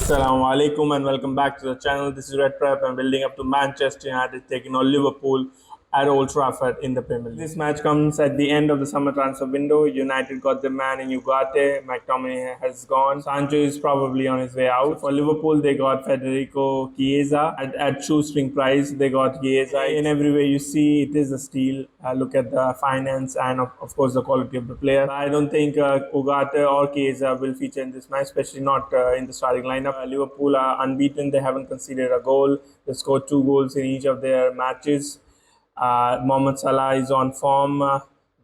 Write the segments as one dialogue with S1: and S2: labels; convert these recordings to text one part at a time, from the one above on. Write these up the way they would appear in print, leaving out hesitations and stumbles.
S1: Assalamu alaikum and welcome back to the channel. This is Red Prep. I'm building up to Manchester United taking on Liverpool at Old Trafford in the Premier League. This match comes at the end of the summer transfer window. United got the man in Ugarte. McTominay has gone. Sancho is probably on his way out. So for Liverpool, they got Federico Chiesa at shoestring price. They got Chiesa. In every way you see, it is a steal. Look at the finance and of course the quality of the player. I don't think Ugarte or Chiesa will feature in this match, especially not in the starting lineup. Liverpool are unbeaten. They haven't conceded a goal. They scored 2 goals in each of their matches. Mohamed Salah is on form.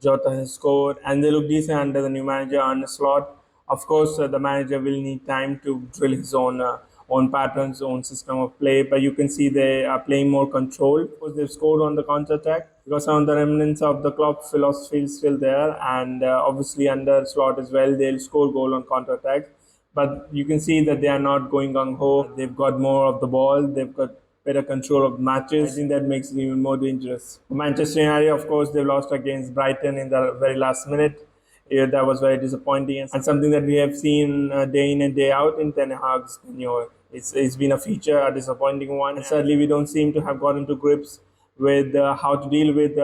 S1: Jota has scored, and they look decent under the new manager Arne Slot. Of course, the manager will need time to drill his own patterns, own system of play. But you can see they are playing more controlled. Of course, they've scored on the counter attack because some of the remnants of the Klopp philosophy is still there, and obviously under Slot as well, they'll score goal on counter attack. But you can see that they are not going gung ho. They've got more of the ball. They've got better control of matches. I think that makes it even more dangerous. Manchester United, of course, they lost against Brighton in the very last minute. Yeah, that was very disappointing and something that we have seen day in and day out in Ten Hag's tenure. It's been a feature, a disappointing one. And sadly, we don't seem to have gotten to grips with how to deal with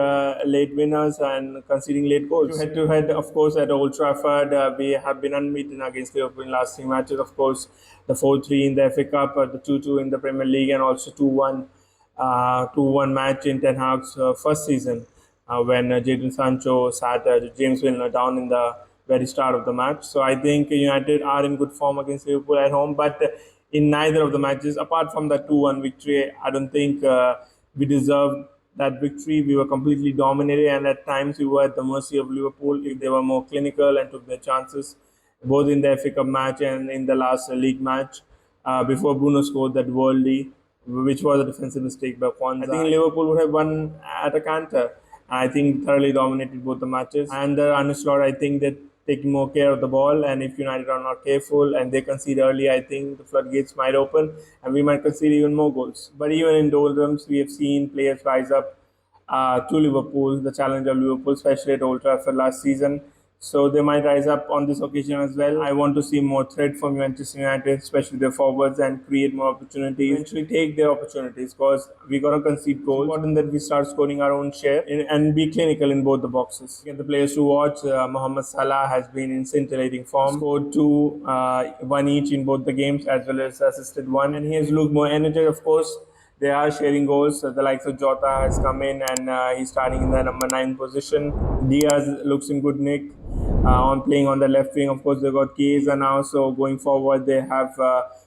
S1: late winners and conceding late goals. Head to head, of course, at Old Trafford, we have been unbeaten against Liverpool in last 3 matches. Of course, the 4-3 in the FA Cup, the 2-2 in the Premier League, and also 2-1 match in Ten Hag's first season when Jadon Sancho sat James Milner down in the very start of the match. So I think United are in good form against Liverpool at home, but in neither of the matches, apart from the 2-1 victory, I don't think we deserved that victory. We were completely dominated, and at times we were at the mercy of Liverpool if they were more clinical and took their chances, both in the FA Cup match and in the last league match before Bruno scored that worldly, which was a defensive mistake by Kwanzaa. I think Liverpool would have won at a canter. I think thoroughly dominated both the matches. And Arne Slot, I think that taking more care of the ball, and if United are not careful and they concede early, I think the floodgates might open and we might concede even more goals. But even in doldrums, we have seen players rise up to Liverpool, the challenge of Liverpool, especially at Old Trafford last season. So they might rise up on this occasion as well. I want to see more threat from Manchester United, especially their forwards, and create more opportunities. Eventually take their opportunities because we're going to concede goals. It's important that we start scoring our own share and be clinical in both the boxes. Get the players to watch. Mohamed Salah has been in scintillating form. Scored 2, 1 each in both the games, as well as assisted 1. And he has looked more energetic, of course. They are sharing goals. The likes of Jota has come in and he's starting in the number 9 position. Diaz looks in good nick on playing on the left wing. Of course, they've got Chiesa now, so going forward they have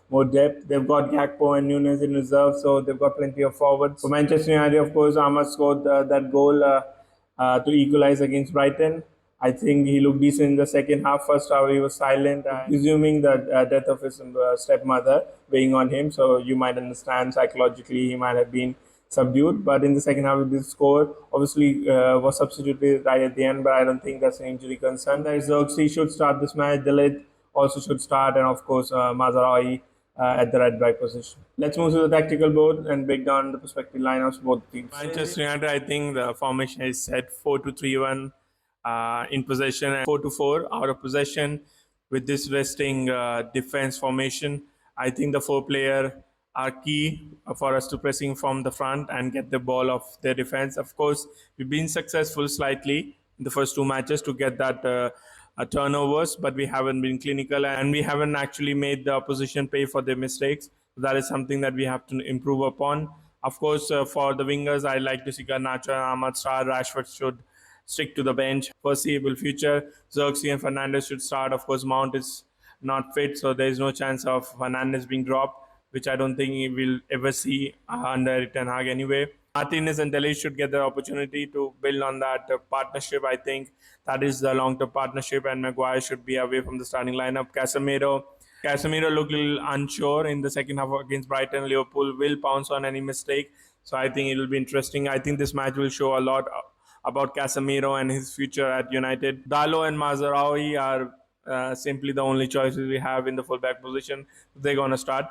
S1: more depth. They've got Gakpo and Nunes in reserve, so they've got plenty of forwards. For Manchester United, of course, Ahmad scored that goal to equalize against Brighton. I think he looked decent in the second half. First half, he was silent, presuming the death of his stepmother weighing on him. So you might understand psychologically he might have been subdued. But in the second half, with this score, obviously was substituted right at the end. But I don't think that's an injury concern. There is ZIRKZEE should start this match. Dalit also should start, and of course MAZRAOI at the right back position. Let's move to the tactical board and break down the prospective lineups of both teams. Manchester United, I think the formation is set 4-2-3-1. In possession and 4-4 out of possession with this resting defense formation. I think the 4 players are key for us to pressing from the front and get the ball off their defense. Of course, we've been successful slightly in the first 2 matches to get that turnovers, but we haven't been clinical and we haven't actually made the opposition pay for their mistakes. That is something that we have to improve upon. Of course, for the wingers, I like to see Garnacho and Ahmad start. Rashford should stick to the bench. Foreseeable future, ZIRKZEE and Fernandes should start. Of course, Mount is not fit, so there is no chance of Fernandes being dropped, which I don't think we will ever see under Ten Hag anyway. Martinez and Dalit should get the opportunity to build on that partnership. I think that is the long-term partnership, and Maguire should be away from the starting lineup. Casemiro looked a little unsure in the second half against Brighton. Liverpool will pounce on any mistake, so I think it will be interesting. I think this match will show a lot about Casemiro and his future at United. Dalot and Mazraoui are simply the only choices we have in the fullback position. They're going to start.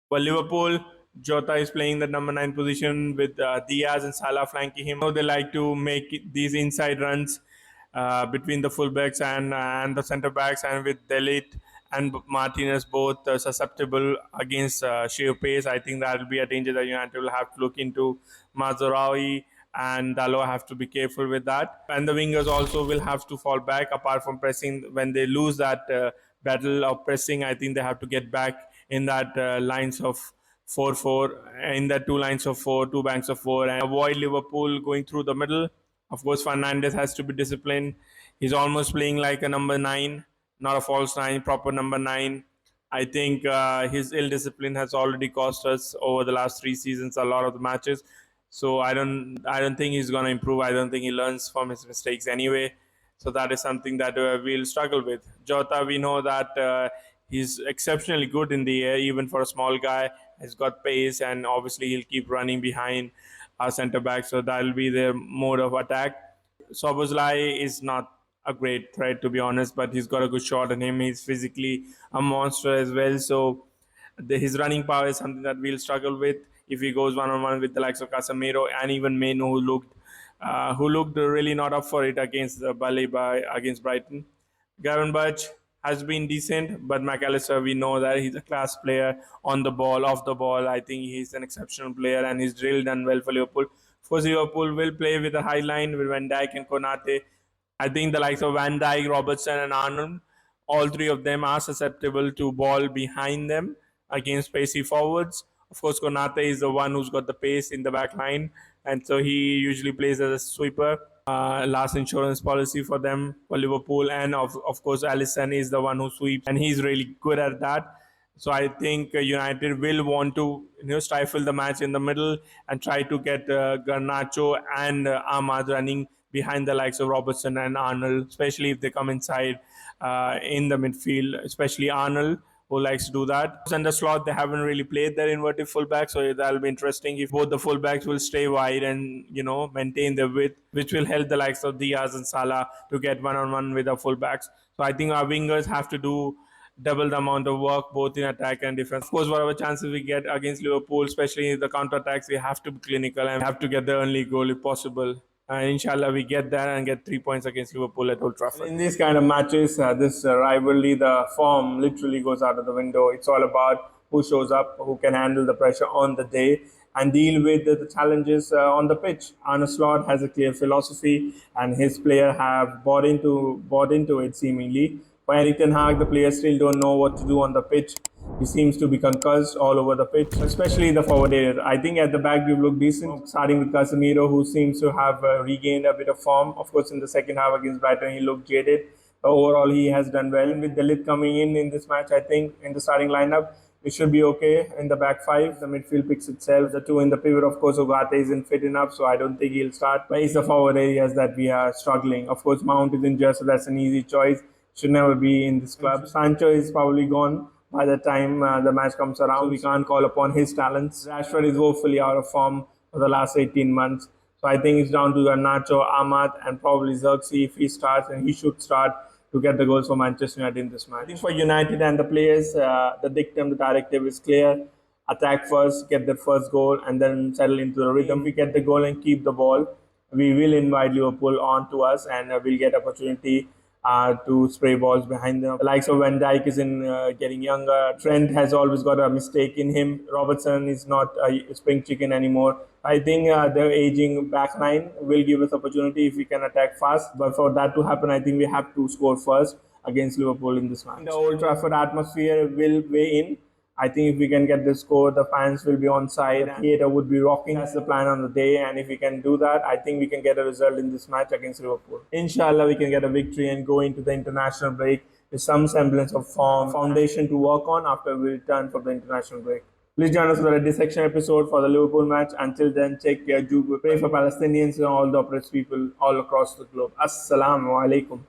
S1: For Liverpool, Jota is playing the number 9 position with Diaz and Salah flanking him. They like to make these inside runs between the fullbacks and the centre backs, and with Dalit and Martinez both susceptible against sheer pace. I think that will be a danger that United will have to look into. MAZRAOI and Dalot have to be careful with that. And the wingers also will have to fall back apart from pressing. When they lose that battle of pressing, I think they have to get back in that lines of 4-4, in the two lines of four, two banks of four, and avoid Liverpool going through the middle. Of course, Fernandes has to be disciplined. He's almost playing like a number 9, not a false 9, proper number 9. I think his ill discipline has already cost us over the last 3 seasons a lot of the matches. So I don't think he's gonna improve. I don't think he learns from his mistakes anyway. So that is something that we'll struggle with. Jota, we know that he's exceptionally good in the air, even for a small guy. He's got pace, and obviously he'll keep running behind our centre back. So that'll be their mode of attack. Szoboszlai is not a great threat, to be honest, but he's got a good shot on him. He's physically a monster as well. So his running power is something that we'll struggle with if he goes one-on-one with the likes of Casemiro and even Meno, who looked really not up for it against against Brighton. Gravenberch has been decent, but McAllister, we know that he's a class player on the ball, off the ball. I think he's an exceptional player and he's drilled done well for Liverpool. Of course, Liverpool will play with a high line with Van Dijk and Konate. I think the likes of Van Dijk, Robertson, and Arnold, all three of them are susceptible to ball behind them against pacey forwards. Of course, Konate is the one who's got the pace in the back line, and so he usually plays as a sweeper. Last insurance policy for them, for Liverpool, and of course, Alisson is the one who sweeps, and he's really good at that. So I think United will want to stifle the match in the middle and try to get Garnacho and Ahmad running behind the likes of Robertson and Arnold, especially if they come inside in the midfield, especially Arnold, who likes to do that. Under Slot, they haven't really played their inverted fullback, so that'll be interesting if both the fullbacks will stay wide and maintain their width, which will help the likes of Diaz and Salah to get one-on-one with the fullbacks. So I think our wingers have to do double the amount of work both in attack and defense. Of course, whatever chances we get against Liverpool, especially in the counter-attacks, we have to be clinical and have to get the early goal if possible. And inshallah, we get that and get 3 points against Liverpool at Old Trafford. In these kind of matches, this rivalry, the form literally goes out of the window. It's all about who shows up, who can handle the pressure on the day and deal with the challenges on the pitch. Arne Slot has a clear philosophy, and his players have bought into it seemingly. For Erik Ten Hag, the players still don't know what to do on the pitch. He seems to be concussed all over the pitch, especially in the forward area. I think at the back we've looked decent, starting with Casemiro, who seems to have regained a bit of form. Of course, in the second half against Brighton, he looked jaded. Overall, he has done well. With De Ligt coming in this match, I think in the starting lineup, it should be okay. In the back five, the midfield picks itself. The two in the pivot, of course, Ugarte isn't fit enough, so I don't think he'll start. But it's the forward areas that we are struggling. Of course, Mount is injured, so that's an easy choice. Should never be in this club. Sancho is probably gone by the time the match comes around. So we can't call upon his talents. Rashford is woefully out of form for the last 18 months. So I think it's down to Garnacho, Ahmad, and probably ZIRKZEE if he starts, and he should start to get the goals for Manchester United in this match. I think for United and the players, the dictum, the directive is clear. Attack first, get the first goal, and then settle into the rhythm. We get the goal and keep the ball. We will invite Liverpool on to us, and we'll get opportunity to spray balls behind them. The likes of Van Dijk is getting younger. Trent has always got a mistake in him. Robertson is not a spring chicken anymore. I think the aging back line will give us opportunity if we can attack fast. But for that to happen, I think we have to score first against Liverpool in this match. The Old Trafford atmosphere will weigh in. I think if we can get the score, the fans will be on side. Theatre would be rocking. That's the plan on the day. And if we can do that, I think we can get a result in this match against Liverpool. Inshallah, we can get a victory and go into the international break with some semblance of form, foundation to work on after we return from the international break. Please join us for the Red Dissection episode for the Liverpool match. Until then, take care. Do pray for Palestinians and all the oppressed people all across the globe. Assalamu alaikum.